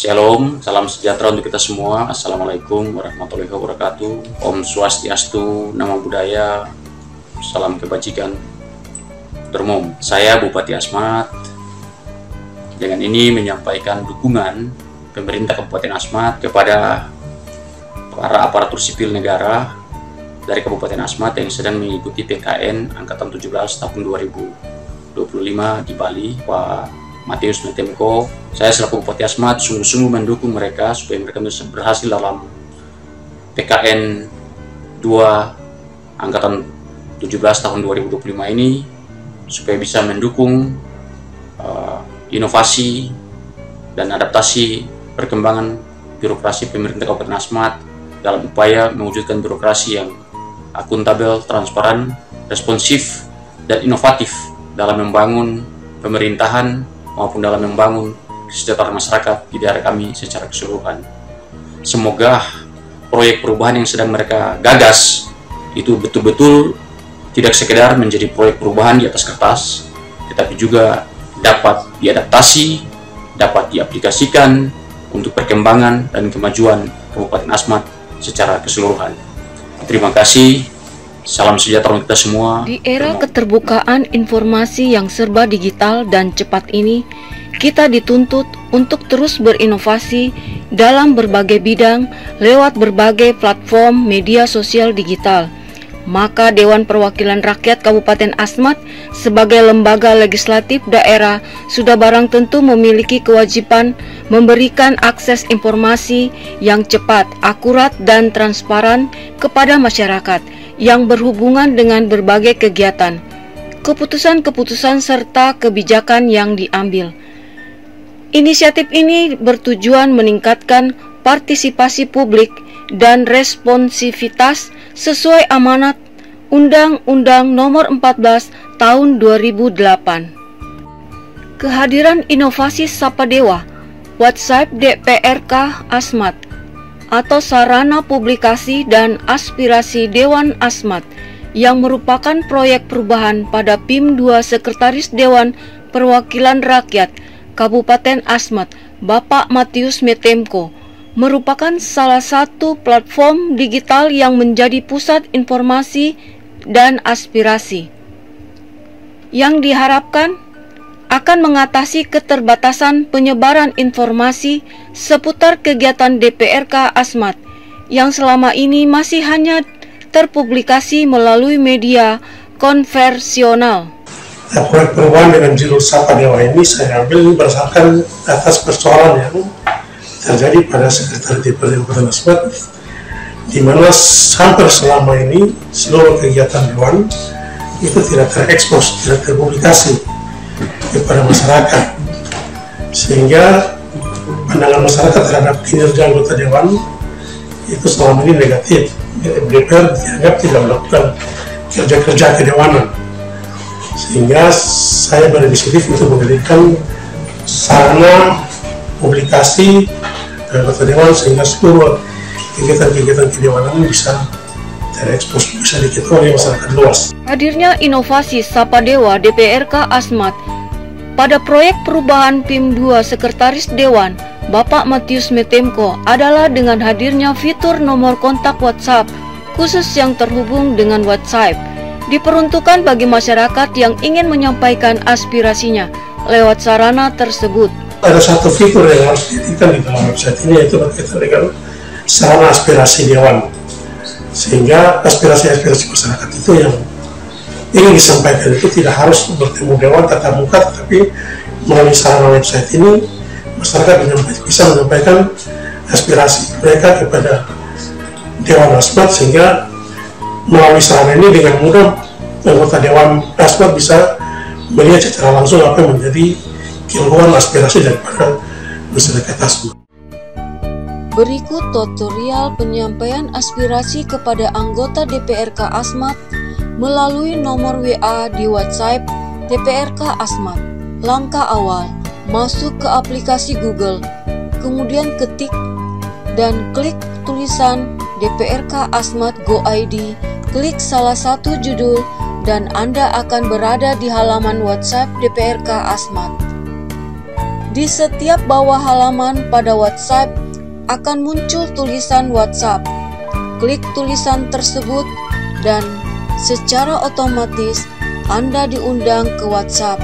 Shalom, salam sejahtera untuk kita semua. Assalamualaikum warahmatullahi wabarakatuh. Om Swastiastu, Namo Buddhaya, salam kebajikan. Termom, saya Bupati Asmat. Dengan ini menyampaikan dukungan pemerintah Kabupaten Asmat kepada para aparatur sipil negara dari Kabupaten Asmat yang sedang mengikuti PKN Angkatan 17 tahun 2025 di Bali, Pak Matius Metemko. Saya selaku Bupati Asmat sungguh-sungguh mendukung mereka supaya mereka bisa berhasil dalam PKN 2 Angkatan 17 tahun 2025 ini, supaya bisa mendukung inovasi dan adaptasi perkembangan birokrasi pemerintah Kabupaten Asmat dalam upaya mewujudkan birokrasi yang akuntabel, transparan, responsif, dan inovatif dalam membangun pemerintahan maupun dalam membangun kesejahteraan masyarakat di daerah kami secara keseluruhan. Semoga proyek perubahan yang sedang mereka gagas itu betul-betul tidak sekedar menjadi proyek perubahan di atas kertas, tetapi juga dapat diadaptasi, dapat diaplikasikan untuk perkembangan dan kemajuan Kabupaten Asmat secara keseluruhan. Terima kasih. Salam sejahtera untuk kita semua. Di era keterbukaan informasi yang serba digital dan cepat ini, kita dituntut untuk terus berinovasi dalam berbagai bidang lewat berbagai platform media sosial digital. Maka Dewan Perwakilan Rakyat Kabupaten Asmat sebagai lembaga legislatif daerah sudah barang tentu memiliki kewajiban memberikan akses informasi yang cepat, akurat, dan transparan kepada masyarakat yang berhubungan dengan berbagai kegiatan, keputusan-keputusan, serta kebijakan yang diambil. Inisiatif ini bertujuan meningkatkan partisipasi publik dan responsivitas sesuai amanat Undang-Undang Nomor 14 Tahun 2008. Kehadiran inovasi Sapadewa, WhatsApp DPRK Asmat, atau sarana publikasi dan aspirasi Dewan Asmat yang merupakan proyek perubahan pada PIM 2 Sekretaris Dewan Perwakilan Rakyat Kabupaten Asmat, Bapak Matius Metemko, merupakan salah satu platform digital yang menjadi pusat informasi dan aspirasi yang diharapkan akan mengatasi keterbatasan penyebaran informasi seputar kegiatan DPRK Asmat yang selama ini masih hanya terpublikasi melalui media konvensional. Proyek perubahan dengan judul Sapadewa ini saya ambil berdasarkan atas persoalan yang terjadi pada Sekretariat DPRD Kabupaten Asmat, di mana hampir selama ini seluruh kegiatan Dewan itu tidak terekspos, tidak terpublikasi kepada masyarakat, sehingga pandangan masyarakat terhadap kinerja anggota Dewan itu selama ini negatif. DPR dianggap tidak melakukan kerja-kerja kedewanan, sehingga saya berinisiatif untuk mendirikan sarana publikasi anggota Dewan sehingga seluruh kegiatan-kegiatan kedewanan bisa terekspos, bisa diketahui oleh masyarakat luas. Hadirnya inovasi Sapadewa DPRK Asmat pada proyek perubahan PIM 2 Sekretaris Dewan Bapak Matius Metemko adalah dengan hadirnya fitur nomor kontak WhatsApp khusus yang terhubung dengan WhatsApp, diperuntukkan bagi masyarakat yang ingin menyampaikan aspirasinya lewat sarana tersebut. Ada satu fitur yang harus didirikan di dalam website ini, yaitu berkaitan dengan sarana aspirasi Dewan, sehingga aspirasi-aspirasi masyarakat itu yang ingin disampaikan itu tidak harus bertemu Dewan tatap muka, tetapi melalui sarana website ini masyarakat bisa menyampaikan aspirasi mereka kepada Dewan Asmat, sehingga melalui sarana ini dengan mudah anggota Dewan Asmat bisa melihat secara langsung apa yang menjadi keluhan aspirasi daripada masyarakat Asmat. Berikut tutorial penyampaian aspirasi kepada anggota DPRK Asmat melalui nomor WA di WhatsApp DPRK Asmat. Langkah awal, masuk ke aplikasi Google, kemudian ketik dan klik tulisan DPRK Asmat Go ID, klik salah satu judul dan Anda akan berada di halaman WhatsApp DPRK Asmat. Di setiap bawah halaman pada WhatsApp akan muncul tulisan WhatsApp. Klik tulisan tersebut dan secara otomatis Anda diundang ke WhatsApp.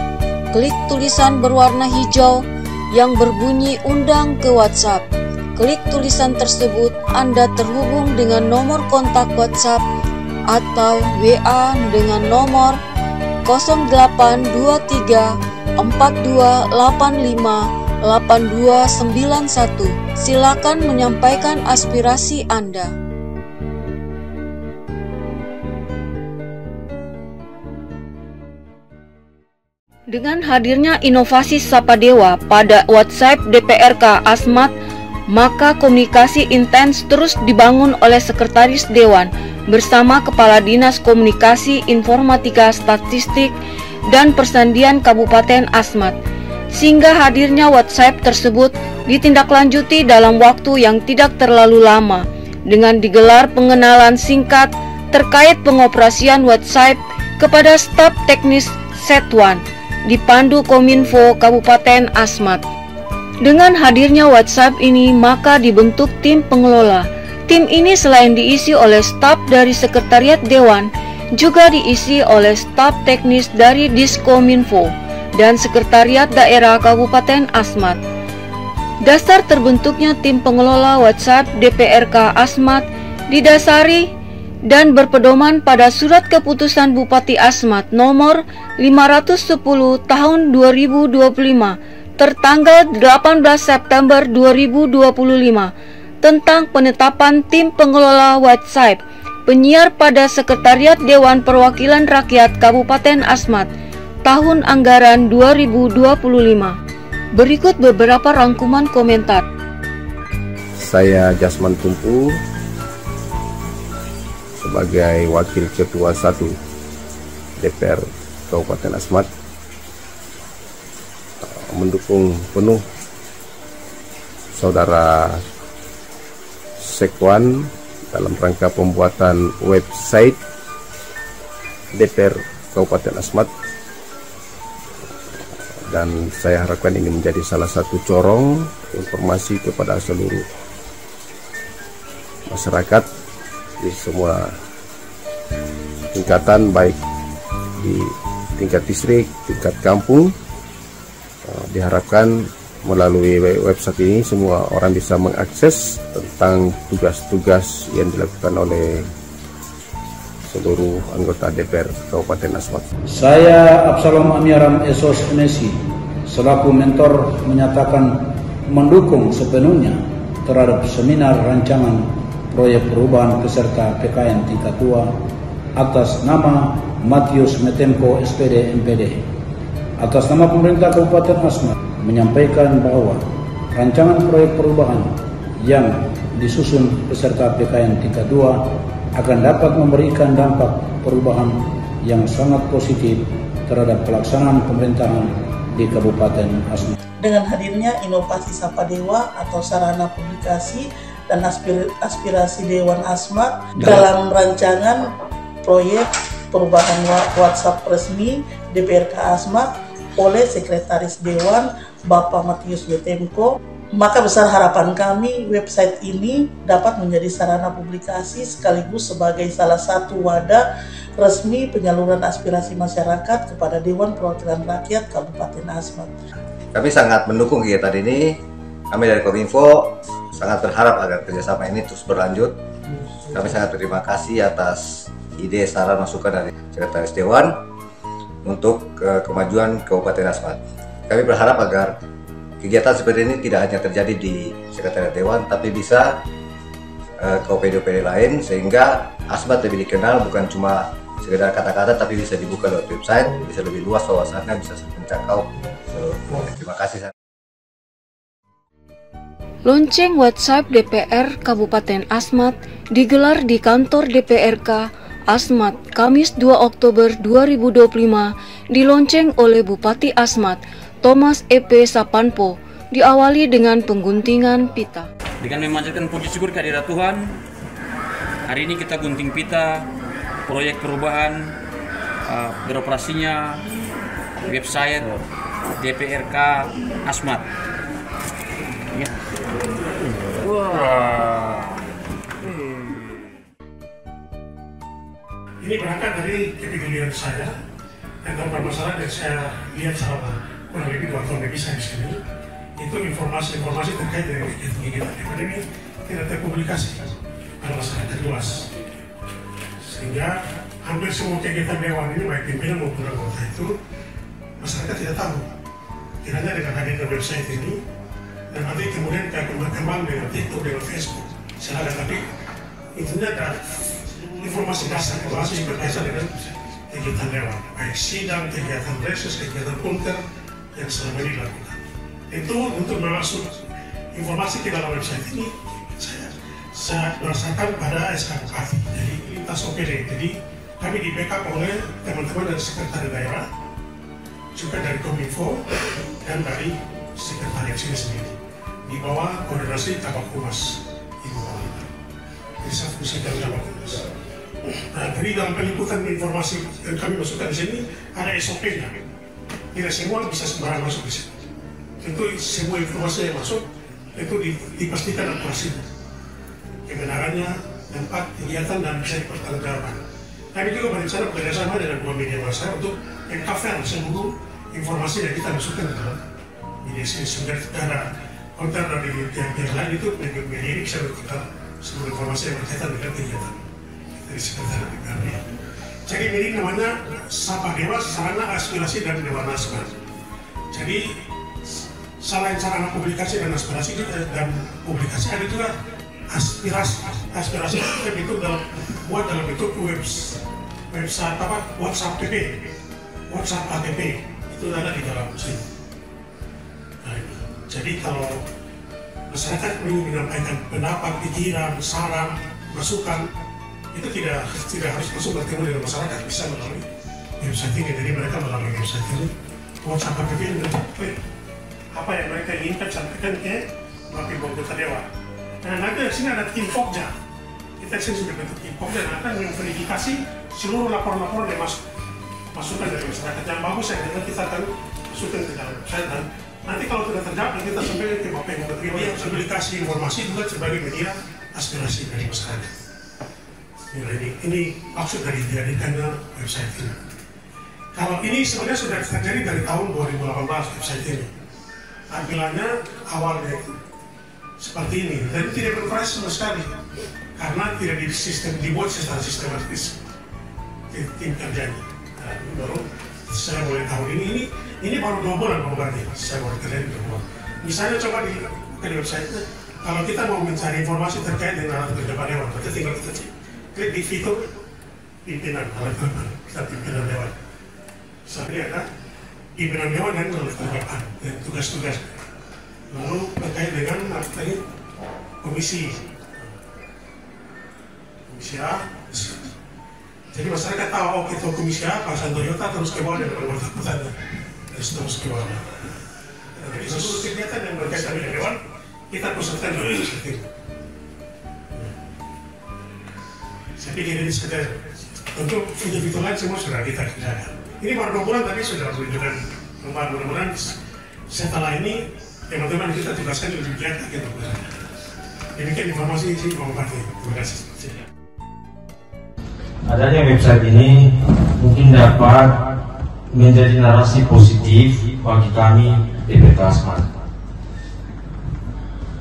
Klik tulisan berwarna hijau yang berbunyi undang ke WhatsApp. Klik tulisan tersebut, Anda terhubung dengan nomor kontak WhatsApp atau WA dengan nomor 0823 4285 8291. Silakan menyampaikan aspirasi Anda. Dengan hadirnya inovasi Sapadewa pada WhatsApp DPRK Asmat, maka komunikasi intens terus dibangun oleh Sekretaris Dewan bersama Kepala Dinas Komunikasi Informatika Statistik dan Persandian Kabupaten Asmat, sehingga hadirnya WhatsApp tersebut ditindaklanjuti dalam waktu yang tidak terlalu lama dengan digelar pengenalan singkat terkait pengoperasian WhatsApp kepada staf teknis Setwan dipandu Kominfo Kabupaten Asmat. Dengan hadirnya WhatsApp ini, maka dibentuk tim pengelola. Tim ini selain diisi oleh staf dari Sekretariat Dewan, juga diisi oleh staf teknis dari Diskominfo dan Sekretariat Daerah Kabupaten Asmat. Dasar terbentuknya tim pengelola WhatsApp DPRK Asmat didasari dan berpedoman pada Surat Keputusan Bupati Asmat nomor 510 tahun 2025 tertanggal 18 September 2025 tentang penetapan tim pengelola WhatsApp penyiar pada Sekretariat Dewan Perwakilan Rakyat Kabupaten Asmat tahun anggaran 2025. Berikut beberapa rangkuman komentar. Saya Jasman Tumpu sebagai Wakil Ketua 1 DPR Kabupaten Asmat mendukung penuh Saudara Sekwan dalam rangka pembuatan website DPR Kabupaten Asmat, dan saya harapkan ini menjadi salah satu corong informasi kepada seluruh masyarakat di semua tingkatan, baik di tingkat distrik, tingkat kampung. Diharapkan melalui website ini semua orang bisa mengakses tentang tugas-tugas yang dilakukan oleh seluruh anggota DPR Kabupaten Asmat. Saya Absalom Amiaram Esos Messi selaku mentor menyatakan mendukung sepenuhnya terhadap seminar rancangan proyek perubahan peserta PKN tingkat 2 atas nama Matius Metemko SPD MPD. Atas nama pemerintah Kabupaten Asmat menyampaikan bahwa rancangan proyek perubahan yang disusun peserta PKN tingkat 2 akan dapat memberikan dampak perubahan yang sangat positif terhadap pelaksanaan pemerintahan di Kabupaten Asmat. Dengan hadirnya inovasi Sapadewa atau sarana publikasi dan aspirasi Dewan Asmat dalam rancangan proyek perubahan WhatsApp resmi DPRK Asmat oleh Sekretaris Dewan Bapak Matius Metemko, maka besar harapan kami website ini dapat menjadi sarana publikasi sekaligus sebagai salah satu wadah resmi penyaluran aspirasi masyarakat kepada Dewan Perwakilan Rakyat Kabupaten Asmat. Kami sangat mendukung kegiatan ini. Kami dari Kominfo sangat berharap agar kerjasama ini terus berlanjut. Kami sangat berterima kasih atas ide, saran, masukan dari Sekretaris Dewan untuk kemajuan Kabupaten Asmat. Kami berharap agar kegiatan seperti ini tidak hanya terjadi di Sekretariat Dewan, tapi bisa ke OPD-OPD lain, sehingga Asmat lebih dikenal bukan cuma sekedar kata-kata, tapi bisa dibuka lewat website, bisa lebih luas wawasannya, bisa menjangkau. Terima kasih. Lonceng WhatsApp DPR Kabupaten Asmat digelar di kantor DPRK Asmat Kamis 2 Oktober 2025, dilonceng oleh Bupati Asmat Thomas EP Sapanpo, diawali dengan pengguntingan pita. Dengan memanjatkan puji syukur kehadirat Tuhan, hari ini kita gunting pita proyek perubahan beroperasinya website DPRK Asmat. Ya. Wah. Ini berangkat dari kepedulian saya dan permasalahan yang saya lihat selama kurang lebih 2 tahun lebih saya di sini, itu informasi terkait dengan kegiatan akademi tidak terpublikasi pada masyarakat luas, sehingga hampir semua kegiatan dewan ini baik pimpinan maupun anggota itu masyarakat tidak tahu. Kiranya dengan hadirnya website ini dan nanti kemudian berkembang dengan TikTok, dengan Facebook, silakan, tapi intinya ada informasi dasar yang berkaitan dengan kegiatan dewan, baik sidang, kegiatan reses, kegiatan punker yang selama ini dilakukan. Itu untuk memasuk informasi ke dalam website ini, saya berdasarkan pada SK Bupati, jadi lintas OPD. Jadi kami di backup oleh teman-teman dari sekretariat daerah, juga dari Kominfo dan dari sekretariat sini sendiri, di bawah koordinasi Kabak Humas Ibu Wali. Jadi saya fungsikan Kabak Humas. Nah, dari dalam peliputan informasi yang kami masukkan di sini ada SOP-nya. Tidak semua bisa sembarang masuk di sini. Tentu semua informasi yang masuk itu dipastikan akurasinya, kebenarannya, tempat, kegiatan, dan bisa dipertanggungjawabkan. Kami juga berencana bekerjasama dengan 2 media massa untuk mengcover seluruh informasi yang kita masukkan ke dalam media sini, sehingga ada konten dari pihak lain itu media ini bisa berkomentar seluruh informasi yang berkaitan dengan kegiatan dari sekretariat DPRD. Jadi ini namanya Sapa Dewa, Sarana Aspirasi dan Dewan Asmat. Jadi selain sarana publikasi dan aspirasi dan publikasi, ada juga aspirasi kita itu buat dalam bentuk website WhatsApp ATP itu ada di dalam sini. Nah, jadi kalau masyarakat ingin menyampaikan pendapat, pikiran, saran, masukan, itu tidak harus masuk bertemu dengan masyarakat, bisa melalui website ini. Jadi mereka melalui website ini WhatsApp ATP ini apa yang mereka inginkan sampaikan ke Wakil Anggota Dewan. Nah, nanti di sini ada tim Pokja. Kita sini sudah bentuk tim Pokja dan akan memverifikasi seluruh laporan-laporan yang masukkan dari masyarakat yang bagus, yang kita akan masukkan ke dalam website. Dan nanti kalau tidak terjawab, kita sampaikan ke Bapak Ibu Menteri yang publikasi informasi juga sebagai media aspirasi dari masyarakat. Ini maksud dari dihadirkannya website ini. Kalau ini sebenarnya sudah terjadi dari tahun 2018 website ini. Tampilannya awalnya itu seperti ini, dan tidak beroperasi sama sekali karena tidak dibuat secara sistematis tim kerjanya. Nah, baru saya mulai tahun ini baru 2 bulan berarti saya mulai kerja di 2 bulan. Misalnya coba di website, kalau kita mau mencari informasi terkait dengan alat kerja dewan, kita tinggal kita klik di fitur pimpinan alat kerja, kita pimpinan dewan. Sampai ada pimpinan dewan dan kelembagaan dan tugas-tugas. Lalu terkait dengan tadi komisi A. Jadi masyarakat tahu, oh kita komisi A, Pak Toyota terus ke bawah dan anggota-anggotanya terus ke bawah. Jadi seluruh kegiatan yang berkaitan dengan dewan kita pusatkan di seperti itu. Saya pikir ini sudah untuk fitur-fitur lain semua sudah kita kerjakan. Ini baru 2 bulan tapi sudah menunjukkan kembali. Mudah-mudahan setelah ini teman-teman kita tugaskan lebih giat lagi untuk bekerja. Demikian informasi sih Pak Bupati. Terima kasih. Adanya website ini mungkin dapat menjadi narasi positif bagi kami DPRK Asmat,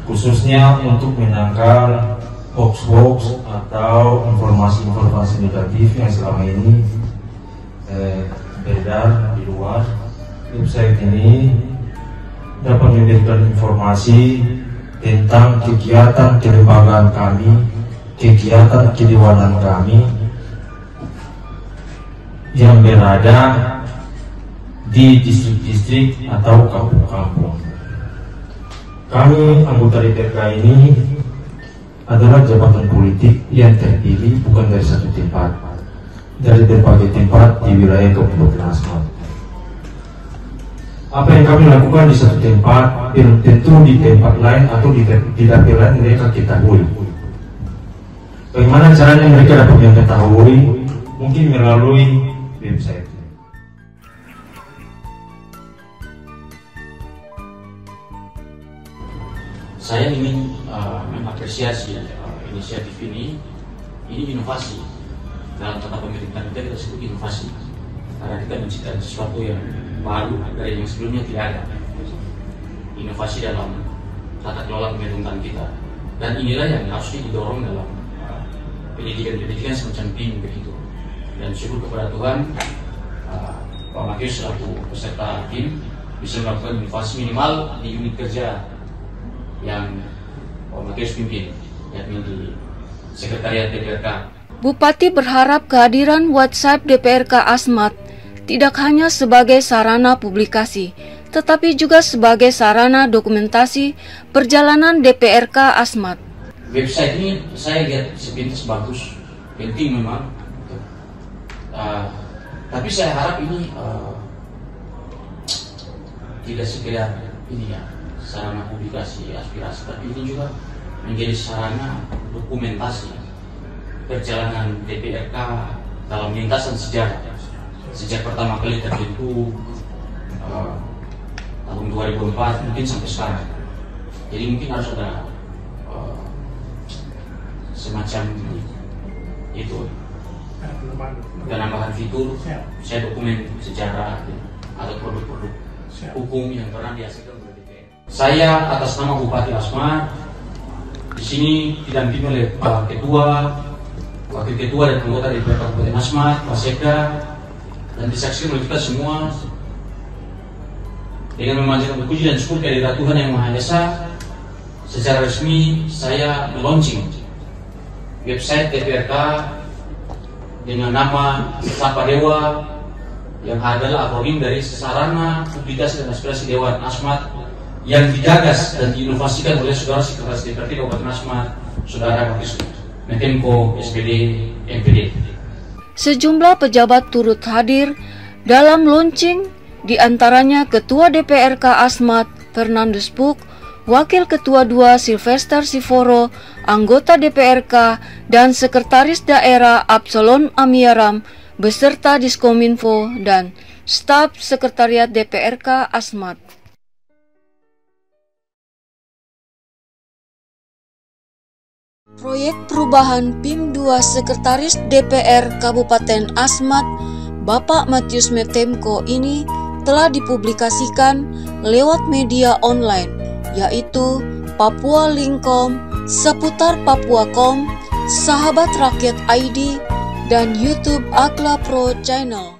khususnya untuk menangkal hoax-hoax atau informasi-informasi negatif yang selama ini beredar di luar. Website ini dapat memberikan informasi tentang kegiatan kelembagaan kami, kegiatan kedewanan kami yang berada di distrik-distrik atau kampung-kampung. Kami anggota DPRK ini adalah jabatan politik yang terpilih bukan dari satu tempat, dari berbagai tempat di wilayah Kabupaten Asmat. Apa yang kami lakukan di satu tempat belum tentu di tempat lain atau di dapil lain mereka ketahui. Bagaimana caranya mereka dapat mengetahui? Mungkin melalui website. saya ingin mengapresiasi inisiatif ini inovasi. Dalam tata pemerintahan kita sebut inovasi, karena kita menciptakan sesuatu yang baru dari yang sebelumnya tidak ada. Inovasi dalam tata kelola pemerintahan kita, dan inilah yang harusnya didorong dalam pendidikan semacam BIM begitu. Dan syukur kepada Tuhan, Pak Matius selaku peserta BIM bisa melakukan inovasi minimal di unit kerja yang Pak Matius pimpin, yakni di Sekretariat DPRK. Bupati berharap kehadiran WhatsApp DPRK Asmat tidak hanya sebagai sarana publikasi, tetapi juga sebagai sarana dokumentasi perjalanan DPRK Asmat. Website ini saya lihat sepintas bagus, penting memang. Tapi saya harap ini tidak sekedar ini ya, sarana publikasi aspirasi, tapi ini juga menjadi sarana dokumentasi perjalanan DPRK dalam lintasan sejarah sejak pertama kali terbentuk tahun 2004 mungkin sampai sekarang. Jadi mungkin harus ada semacam itu penambahan fitur saya dokumen sejarah atau produk-produk hukum yang pernah dihasilkan oleh DPR. Saya atas nama Bupati Asmat di sini didampingi oleh Pak Ketua, Wakil Ketua dan anggota DPR Kabupaten Asmat, Pak Sekda, dan disaksikan oleh kita semua. Dengan memanjatkan puji dan syukur kehadirat Tuhan Yang Maha Esa, secara resmi saya melaunching website DPRK dengan nama Sapa Dewa, yang adalah akronim dari sarana publikasi dan aspirasi Dewan Asmat yang digagas dan diinovasikan oleh Saudara Sekretaris DPRD Kabupaten Asmat, Saudara Wakil Menko SPD MPD. Sejumlah pejabat turut hadir dalam launching, di antaranya Ketua DPRK Asmat Fernandus Puk, Wakil Ketua 2 Sylvester Sivoro, anggota DPRK dan Sekretaris Daerah Absolon Amiaram beserta Diskominfo dan staf Sekretariat DPRK Asmat. Proyek perubahan PIM 2 Sekretaris DPR Kabupaten Asmat, Bapak Matius Metemko ini telah dipublikasikan lewat media online, yaitu Papua Link.com, Seputar Papua.com, Sahabat Rakyat ID, dan YouTube Akla Pro Channel.